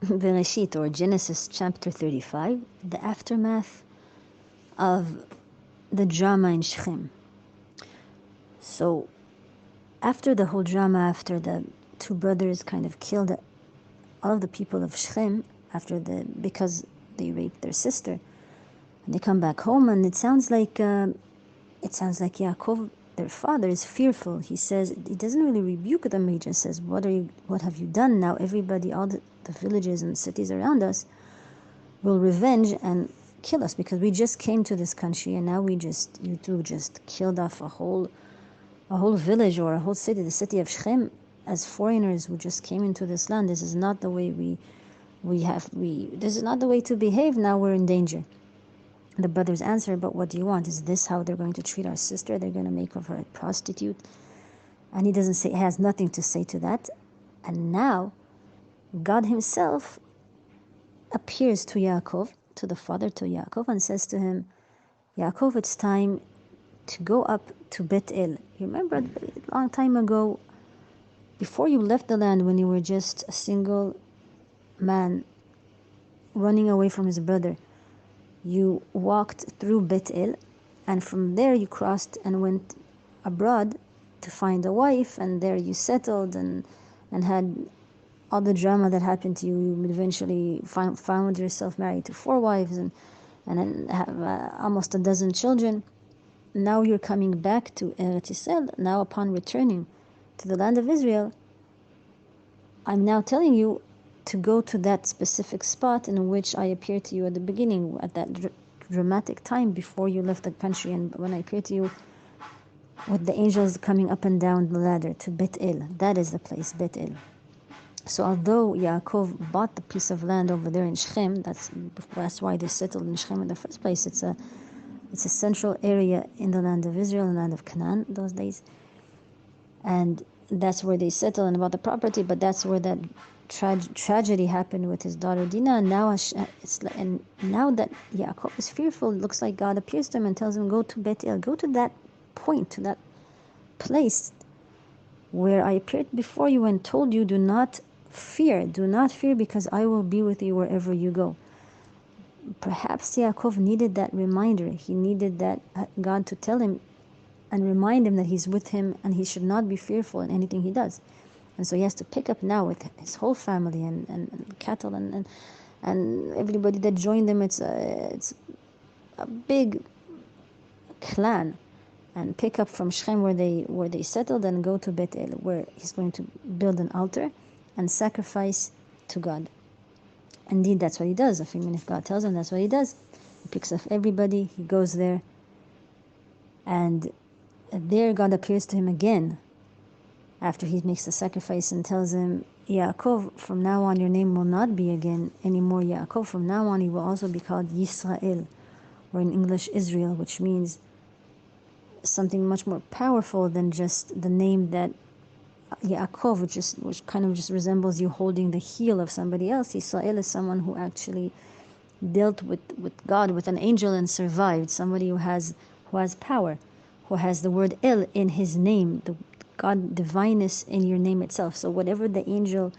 Bereshit, or Genesis chapter 35, the aftermath of the drama in Shem. So after the whole drama, after the two brothers kind of killed all of the people of Shem because they raped their sister, and they come back home, and it sounds like Yaakov, their father, is fearful. He says, he doesn't really rebuke them. He just says, "What have you done? Now everybody, all the villages and cities around us, will revenge and kill us because we just came to this country, and now you two just killed off a whole village or a whole city, the city of Shem, as foreigners who just came into this land. This is not the way this is not the way to behave. Now we're in danger." The brothers answer, "But what do you want? Is this how they're going to treat our sister? They're going to make of her a prostitute?" And he has nothing to say to that. And now God himself appears to Yaakov, to the father, to Yaakov, and says to him, "Yaakov, it's time to go up to Bet-El." You remember a long time ago, before you left the land, when you were just a single man running away from his brother, you walked through Bet-El, and from there you crossed and went abroad to find a wife, and there you settled and had all the drama that happened to you. You eventually found yourself married to 4 wives and then have almost a dozen children. Now you're coming back to Eretz Yisrael. Now upon returning to the land of Israel, I'm now telling you to go to that specific spot in which I appeared to you at the beginning, at that dramatic time before you left the country, and when I appeared to you with the angels coming up and down the ladder to Bet-El. That is the place, Bet-El. So although Yaakov bought the piece of land over there in Shem, that's why they settled in Shem in the first place. It's a central area in the land of Israel, the land of Canaan those days, and that's where they settled and bought the property. But that's where that tragedy happened with his daughter Dinah. And now now that Yaakov is fearful, it looks like God appears to him and tells him, "Go to Bet-El, go to that point, to that place where I appeared before you and told you, do not fear, because I will be with you wherever you go." Perhaps Yaakov needed that reminder. He needed that God to tell him and remind him that he's with him and he should not be fearful in anything he does. And so he has to pick up now with his whole family and cattle and everybody that joined them. It's a big clan, and pick up from Shem where they settled and go to Bet-El, where he's going to build an altar and sacrifice to God. Indeed, that's what he does. If God tells him, that's what he does. He picks up everybody, he goes there, and there God appears to him again after he makes the sacrifice and tells him, "Yaakov, from now on your name will not be again anymore Yaakov. From now on you will also be called Yisrael," or in English Israel, which means something much more powerful than just the name that Yaakov, which kind of just resembles you holding the heel of somebody else. Yisrael is someone who actually dealt with God, with an angel, and survived. Somebody who has power, who has the word El in his name, the God divineness in your name itself. So whatever the angel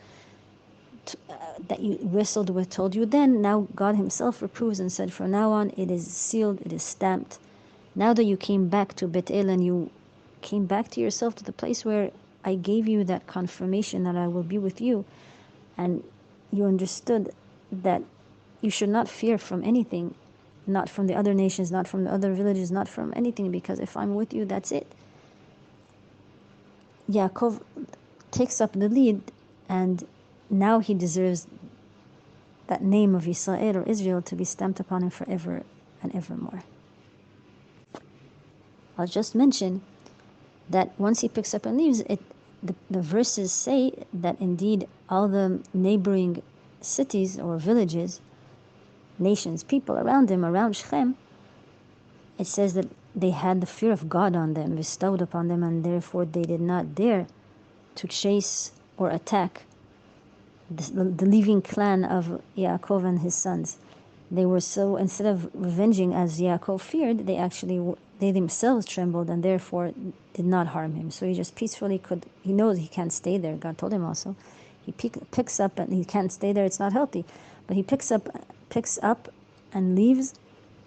that you wrestled with told you then, now God himself reproves and said, from now on it is sealed, it is stamped. Now that you came back to Bet-El and you came back to yourself, to the place where I gave you that confirmation that I will be with you, and you understood that you should not fear from anything, not from the other nations, not from the other villages, not from anything, because if I'm with you, that's it. Yaakov takes up the lead, and now he deserves that name of Yisrael, or Israel, to be stamped upon him forever and evermore. I'll just mention that once he picks up and leaves, the verses say that indeed all the neighboring cities or villages, nations, people around him, around Shem, it says that they had the fear of God on them, bestowed upon them, and therefore they did not dare to chase or attack the leaving clan of Yaakov and his sons. They were so, instead of revenging as Yaakov feared, they themselves trembled and therefore did not harm him. So he just peacefully he knows he can't stay there. God told him also, he picks up, and he can't stay there, it's not healthy, but he picks up and leaves,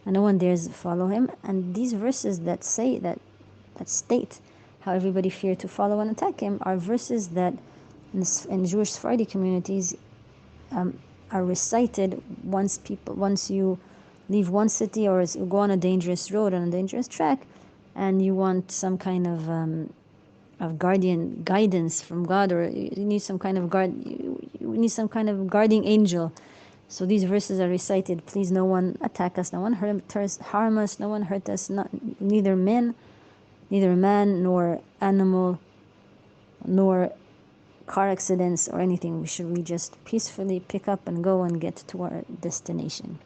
and no one dares follow him. And these verses that say that state how everybody feared to follow and attack him are verses that in Jewish Sephardi communities are recited once you leave one city, or you go on a dangerous road, on a dangerous track, and you want some kind of guidance from God, or you need some kind of guarding angel. So these verses are recited. Please, no one attack us, no one harm us, no one hurt us, neither man nor animal, nor car accidents or anything. We just peacefully pick up and go and get to our destination.